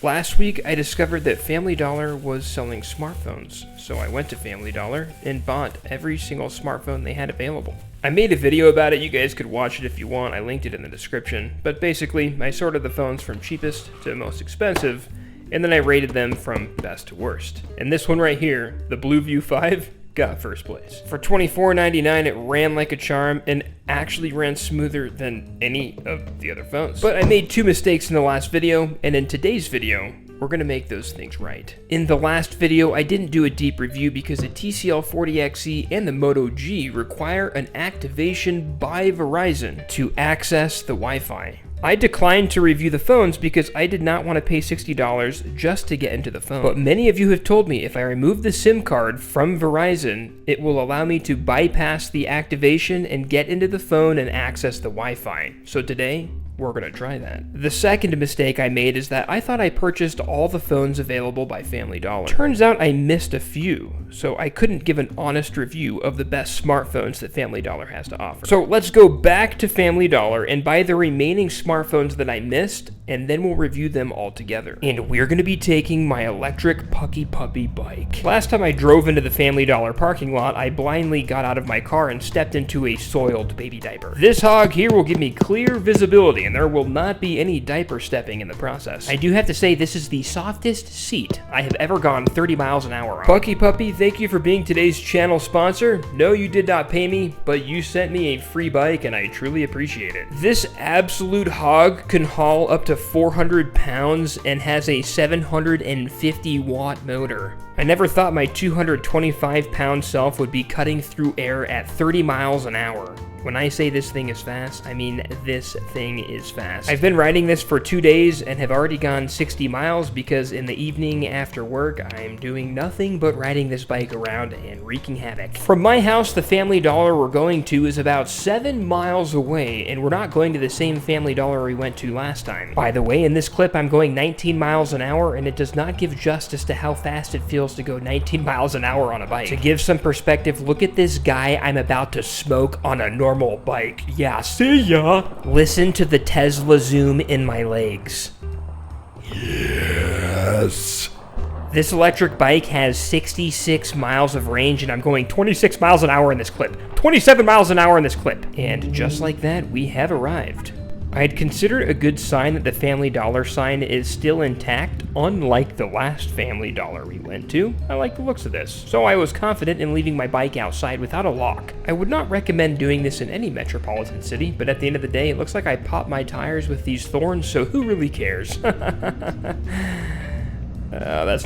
Last week, I discovered that Family Dollar was selling smartphones, so I went to Family Dollar and bought every single smartphone they had available. I made a video about it, you guys could watch it if you want, I linked it in the description, but basically, I sorted the phones from cheapest to most expensive, and then I rated them from best to worst. And this one right here, the Blue View 5, got first place. For $24.99, it ran like a charm and actually ran smoother than any of the other phones. But I made two mistakes in the last video, and in today's video, we're gonna make those things right. In the last video, I didn't do a deep review because the TCL 40XE and the Moto G require an activation by Verizon to access the Wi-Fi. I declined to review the phones because I did not want to pay $60 just to get into the phone. But many of you have told me if I remove the SIM card from Verizon, it will allow me to bypass the activation and get into the phone and access the Wi-Fi. So today, we're gonna try that. The second mistake I made is that I thought I purchased all the phones available by Family Dollar. Turns out I missed a few, so I couldn't give an honest review of the best smartphones that Family Dollar has to offer. So let's go back to Family Dollar and buy the remaining smartphones that I missed, and then we'll review them all together. And we're gonna be taking my electric Pucky Puppy bike. Last time I drove into the Family Dollar parking lot, I blindly got out of my car and stepped into a soiled baby diaper. This hog here will give me clear visibility, and there will not be any diaper stepping in the process. I do have to say this is the softest seat I have ever gone 30 miles an hour on. Pucky Puppy, thank you for being today's channel sponsor. No, you did not pay me, but you sent me a free bike and I truly appreciate it. This absolute hog can haul up to 400 pounds and has a 750 watt motor. I never thought my 225 pound self would be cutting through air at 30 miles an hour. When I say this thing is fast, I mean this thing is fast. I've been riding this for 2 days and have already gone 60 miles because in the evening after work, I'm doing nothing but riding this bike around and wreaking havoc. From my house, the Family Dollar we're going to is about 7 miles away, and we're not going to the same Family Dollar we went to last time. By the way, in this clip, I'm going 19 miles an hour, and it does not give justice to how fast it feels to go 19 miles an hour on a bike. To give some perspective, look at this guy I'm about to smoke on a normal bike. Yeah, see ya. Listen to the Tesla zoom in my legs. Yes. This electric bike has 66 miles of range, and I'm going 26 miles an hour in this clip. 27 miles an hour in this clip. And just like that, we have arrived. I had considered a good sign that the Family Dollar sign is still intact, unlike the last Family Dollar we went to. I like the looks of this, so I was confident in leaving my bike outside without a lock. I would not recommend doing this in any metropolitan city, but at the end of the day, it looks like I popped my tires with these thorns, so who really cares? That's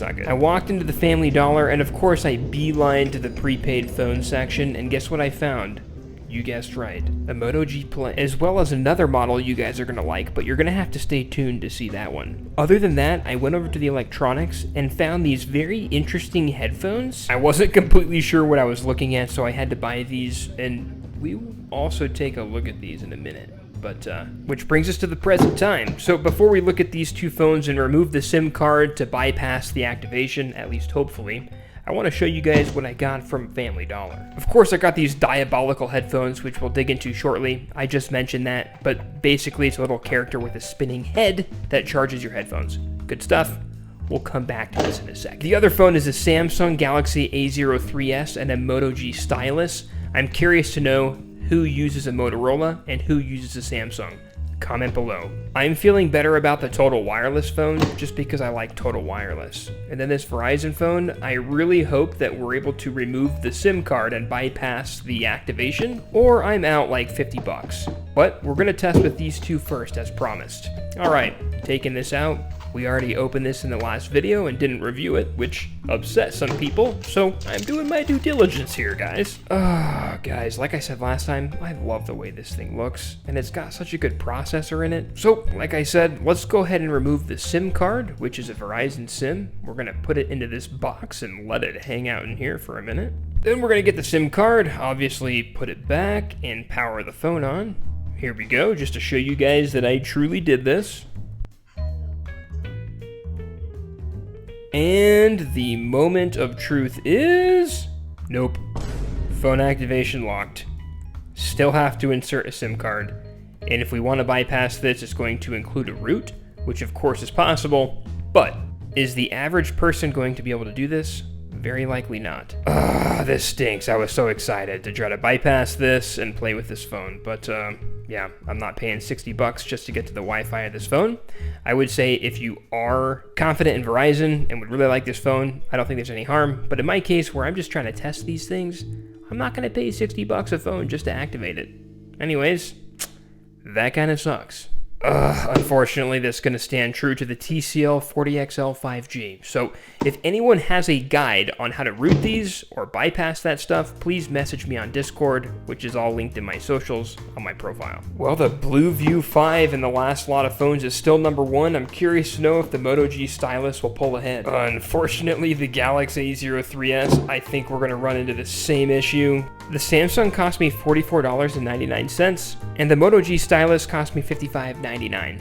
not good. I walked into the Family Dollar, and of course I beelined to the prepaid phone section, and guess what I found? You guessed right, a Moto G Play, as well as another model you guys are gonna like, but you're gonna have to stay tuned to see that one. Other than that, I went over to the electronics and found these very interesting headphones. I wasn't completely sure what I was looking at, so I had to buy these, and we will also take a look at these in a minute. But, which brings us to the present time. So before we look at these two phones and remove the SIM card to bypass the activation, at least hopefully, I want to show you guys what I got from Family Dollar. Of course, I got these diabolical headphones, which we'll dig into shortly. I just mentioned that, but basically it's a little character with a spinning head that charges your headphones. Good stuff. We'll come back to this in a sec. The other phone is a Samsung Galaxy A03s and a Moto G Stylus. I'm curious to know who uses a Motorola and who uses a Samsung. Comment below. I'm feeling better about the Total Wireless phone just because I like Total Wireless. And then this Verizon phone, I really hope that we're able to remove the SIM card and bypass the activation, or I'm out like 50 bucks. But we're gonna test with these two first, as promised. All right, taking this out. We already opened this in the last video and didn't review it, which upset some people, so I'm doing my due diligence here, guys. Guys, like I said last time, I love the way this thing looks, and it's got such a good processor in it. So, like I said, let's go ahead and remove the SIM card, which is a Verizon SIM. We're gonna put it into this box and let it hang out in here for a minute. Then we're gonna get the SIM card, obviously put it back, and power the phone on. Here we go, just to show you guys that I truly did this. And the moment of truth is... Nope. Phone activation locked. Still have to insert a SIM card. And if we want to bypass this, it's going to include a root, which of course is possible, But is the average person going to be able to do this? Very likely not. This stinks. I was so excited to try to bypass this and play with this phone. But yeah, I'm not paying $60 just to get to the Wi-Fi of this phone. I would say if you are confident in Verizon and would really like this phone, I don't think there's any harm. But in my case, where I'm just trying to test these things, I'm not going to pay $60 a phone just to activate it. Anyways, that kind of sucks. Unfortunately, that's going to stand true to the TCL 40XL 5G. So if anyone has a guide on how to root these or bypass that stuff, please message me on Discord, which is all linked in my socials on my profile. Well, the Blue View 5 in the last lot of phones is still number one. I'm curious to know if the Moto G Stylus will pull ahead. Unfortunately, the Galaxy A03s, I think we're going to run into the same issue. The Samsung cost me $44.99, and the Moto G Stylus cost me $55.99.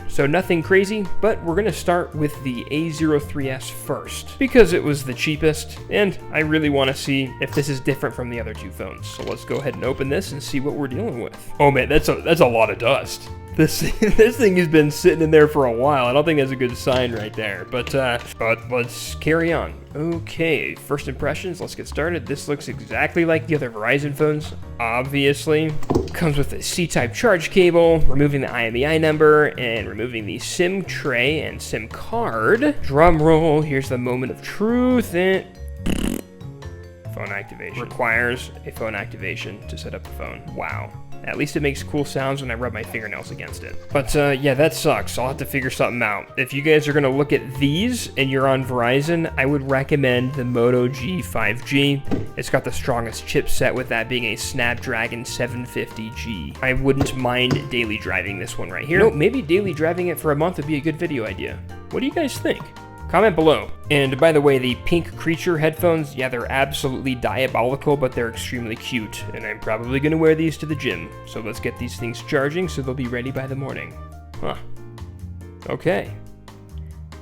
So nothing crazy, but we're going to start with the A03s first, because it was the cheapest, and I really want to see if this is different from the other two phones. So let's go ahead and open this and see what we're dealing with. Oh man, that's a lot of dust. This thing has been sitting in there for a while. I don't think that's a good sign right there, but let's carry on. Okay, first impressions, let's get started. This looks exactly like the other Verizon phones, obviously. Comes with a C-type charge cable, removing the IMEI number, and removing the SIM tray and SIM card. Drum roll, here's the moment of truth, and phone activation. Requires a phone activation to set up the phone. Wow. At least it makes cool sounds when I rub my fingernails against it. But yeah, that sucks. I'll have to figure something out. If you guys are going to look at these and you're on Verizon, I would recommend the Moto G 5G. It's got the strongest chipset, with that being a Snapdragon 750G. I wouldn't mind daily driving this one right here. No, maybe daily driving it for a month would be a good video idea. What do you guys think? Comment below. And by the way, the pink creature headphones, yeah, they're absolutely diabolical, but they're extremely cute, and I'm probably going to wear these to the gym. So let's get these things charging so they'll be ready by the morning. Huh. Okay.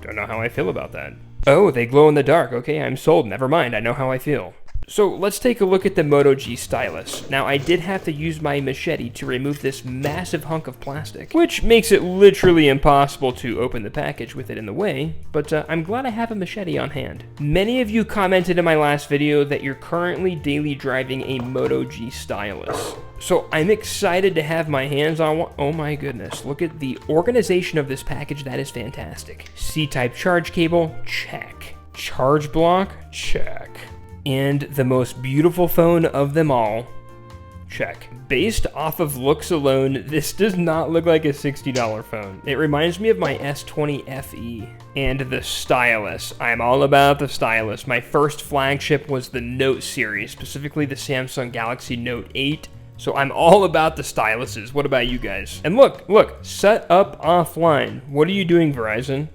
Don't know how I feel about that. Oh, they glow in the dark. Okay, I'm sold. Never mind, I know how I feel. So let's take a look at the Moto G Stylus. Now, I did have to use my machete to remove this massive hunk of plastic, which makes it literally impossible to open the package with it in the way, but I'm glad I have a machete on hand. Many of you commented in my last video that you're currently daily driving a Moto G Stylus. So I'm excited to have my hands on one. Oh my goodness, look at the organization of this package. That is fantastic. C-type charge cable, check. Charge block, check. And the most beautiful phone of them all, check. Based off of looks alone, this does not look like a $60 phone. It reminds me of my S20 FE and the Stylus. I'm all about the Stylus. My first flagship was the Note series, specifically the Samsung Galaxy Note 8. So I'm all about the Styluses. What about you guys? And look, set up offline. What are you doing, Verizon?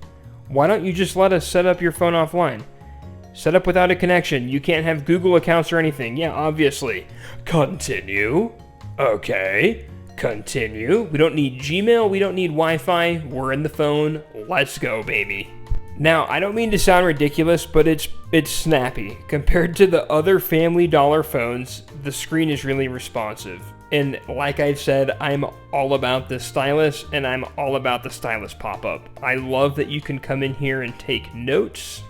Why don't you just let us set up your phone offline? Set up without a connection. You can't have Google accounts or anything. Yeah, obviously. Continue. Okay. Continue. We don't need Gmail. We don't need Wi-Fi. We're in the phone. Let's go, baby. Now, I don't mean to sound ridiculous, but it's snappy. Compared to the other Family Dollar phones, the screen is really responsive. And like I've said, I'm all about the Stylus, and I'm all about the Stylus pop-up. I love that you can come in here and take notes.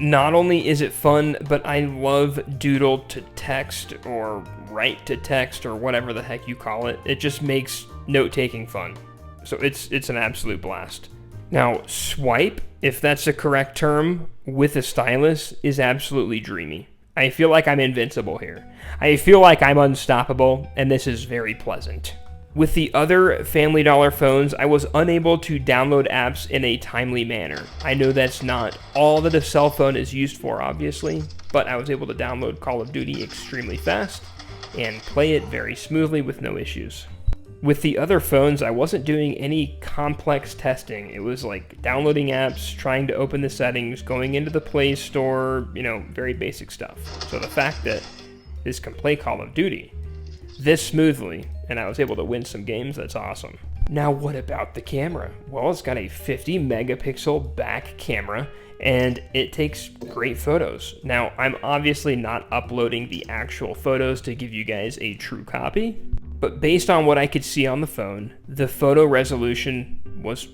Not only is it fun, but I love doodle to text or write to text or whatever the heck you call it. It just makes note-taking fun. So it's an absolute blast. Now, swipe, if that's the correct term, with a stylus is absolutely dreamy. I feel like I'm invincible here. I feel like I'm unstoppable, and this is very pleasant. With the other Family Dollar phones, I was unable to download apps in a timely manner. I know that's not all that a cell phone is used for, obviously, but I was able to download Call of Duty extremely fast and play it very smoothly with no issues. With the other phones, I wasn't doing any complex testing. It was like downloading apps, trying to open the settings, going into the Play Store, very basic stuff. So the fact that this can play Call of Duty this smoothly, and I was able to win some games, that's awesome. Now, what about the camera? Well, it's got a 50 megapixel back camera, and it takes great photos. Now, I'm obviously not uploading the actual photos to give you guys a true copy, but based on what I could see on the phone, the photo resolution was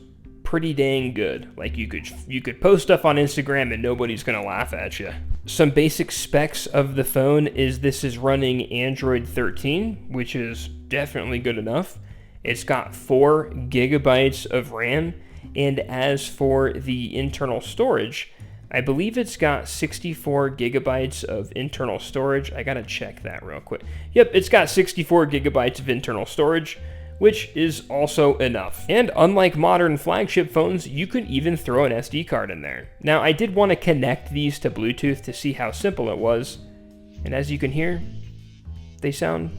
pretty dang good. Like you could post stuff on Instagram and nobody's gonna laugh at you. Some basic specs of the phone is this is running Android 13, which is definitely good enough. It's got 4 gigabytes of RAM, and as for the internal storage, I believe it's got 64 gigabytes of internal storage. I gotta check that real quick. Yep, it's got 64 gigabytes of internal storage, which is also enough. And unlike modern flagship phones, you could even throw an SD card in there. Now, I did want to connect these to Bluetooth to see how simple it was, and as you can hear, they sound,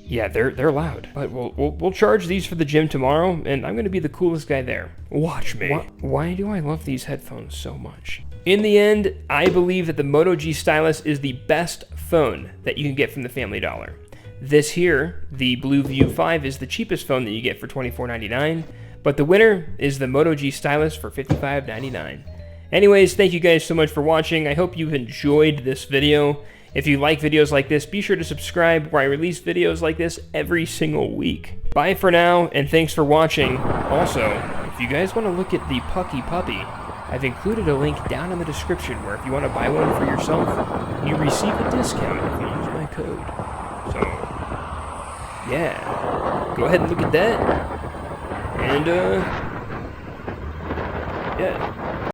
yeah, they're loud. But we'll charge these for the gym tomorrow, and I'm gonna be the coolest guy there. Watch me. Why do I love these headphones so much? In the end, I believe that the Moto G Stylus is the best phone that you can get from the Family Dollar. This here, the Blue View 5, is the cheapest phone that you get for $24.99, but the winner is the Moto G Stylus for $55.99. Anyways, thank you guys so much for watching. I hope you've enjoyed this video. If you like videos like this, be sure to subscribe, where I release videos like this every single week. Bye for now, and thanks for watching. Also, if you guys want to look at the Pucky Puppy, I've included a link down in the description where if you want to buy one for yourself, you receive a discount if you use my code. So, yeah, go ahead and look at that, and, yeah.